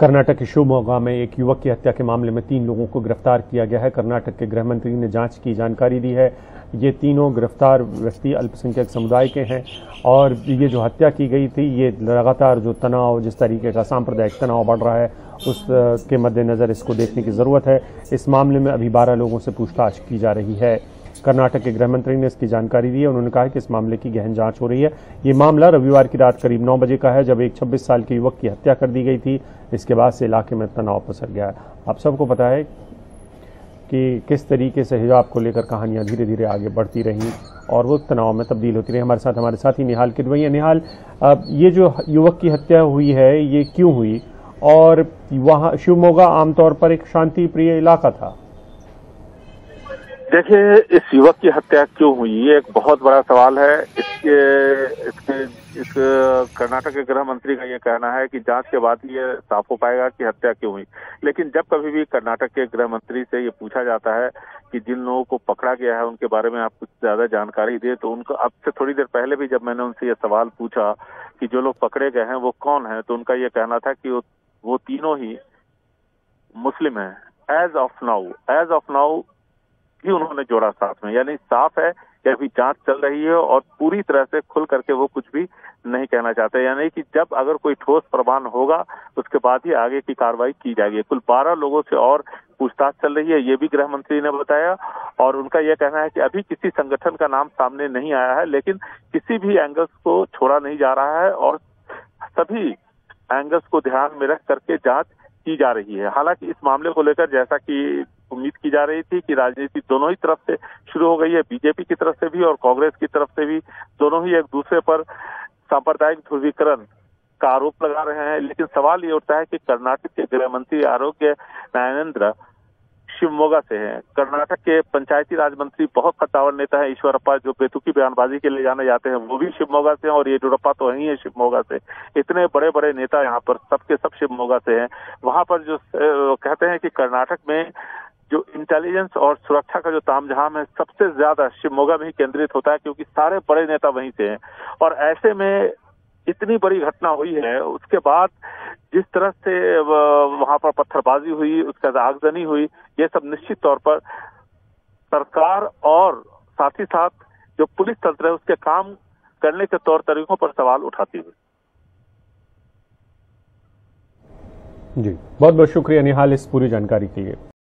कर्नाटक के शिवमोगा में एक युवक की हत्या के मामले में 3 लोगों को गिरफ्तार किया गया है। कर्नाटक के गृह मंत्री ने जांच की जानकारी दी है। ये तीनों गिरफ्तार व्यक्ति अल्पसंख्यक समुदाय के हैं और ये जो हत्या की गई थी, ये लगातार जो तनाव, जिस तरीके का सांप्रदायिक तनाव बढ़ रहा है, उसके मद्देनजर इसको देखने की जरूरत है। इस मामले में अभी 12 लोगों से पूछताछ की जा रही है। कर्नाटक के गृह मंत्री ने इसकी जानकारी दी है। उन्होंने कहा कि इस मामले की गहन जांच हो रही है। ये मामला रविवार की रात करीब 9 बजे का है, जब एक 26 साल के युवक की हत्या कर दी गई थी। इसके बाद से इलाके में तनाव पसर गया है। आप सबको पता है कि किस तरीके से हिजाब को लेकर कहानियां धीरे धीरे आगे बढ़ती रहीं और वो तनाव में तब्दील होती रही। हमारे साथी निहाल किदवई। निहाल, ये जो युवक की हत्या हुई है, ये क्यों हुई? और वहां शिवमोगा आमतौर पर एक शांति प्रिय इलाका था। देखिए, इस युवक की हत्या क्यों हुई, ये एक बहुत बड़ा सवाल है। इस कर्नाटक के गृह मंत्री का ये कहना है कि जांच के बाद ये साफ हो पाएगा कि हत्या क्यों हुई। लेकिन जब कभी भी कर्नाटक के गृह मंत्री से ये पूछा जाता है कि जिन लोगों को पकड़ा गया है उनके बारे में आप कुछ ज्यादा जानकारी दे, तो उनको अब से थोड़ी देर पहले भी जब मैंने उनसे ये सवाल पूछा कि जो लोग पकड़े गए हैं वो कौन है, तो उनका ये कहना था कि वो तीनों ही मुस्लिम हैं। एज ऑफ नाउ ही उन्होंने जोड़ा साथ में, यानी साफ है कि अभी जांच चल रही है और पूरी तरह से खुल करके वो कुछ भी नहीं कहना चाहते। यानी कि जब अगर कोई ठोस प्रमाण होगा उसके बाद ही आगे की कार्रवाई की जाएगी। कुल 12 लोगों से और पूछताछ चल रही है, ये भी गृह मंत्री ने बताया। और उनका यह कहना है कि अभी किसी संगठन का नाम सामने नहीं आया है, लेकिन किसी भी एंगल्स को छोड़ा नहीं जा रहा है और सभी एंगल्स को ध्यान में रख करके जांच की जा रही है। हालांकि इस मामले को लेकर जैसा कि उम्मीद की जा रही थी कि राजनीति दोनों ही तरफ से शुरू हो गई है, बीजेपी की तरफ से भी और कांग्रेस की तरफ से भी। दोनों ही एक दूसरे पर सांप्रदायिक ध्रुवीकरण का आरोप लगा रहे हैं। लेकिन सवाल ये उठता है कि कर्नाटक के गृह मंत्री आरोग्य न्यायेंद्र शिवमोगा से हैं। कर्नाटक के पंचायती राज मंत्री बहुत कद्दावर नेता है ईश्वरप्पा, जो बेतुकी बयानबाजी के लिए जाने जाते हैं, वो भी शिवमोगा से हैं और येडियुरप्पा तो वही है शिवमोगा से। इतने बड़े बड़े नेता यहाँ पर सबके सब शिवमोगा से हैं। वहां पर जो कहते हैं कि कर्नाटक में जो इंटेलिजेंस और सुरक्षा का जो तामझाम है सबसे ज्यादा शिवमोगा में ही केंद्रित होता है, क्योंकि सारे बड़े नेता वहीं से हैं। और ऐसे में इतनी बड़ी घटना हुई है, उसके बाद जिस तरह से वहां पर पत्थरबाजी हुई, उसके बाद आगजनी हुई, ये सब निश्चित तौर पर सरकार और साथ ही साथ जो पुलिस तंत्र है उसके काम करने के तौर तरीकों पर सवाल उठाती हुई। जी, बहुत बहुत शुक्रिया निहाल इस पूरी जानकारी के लिए।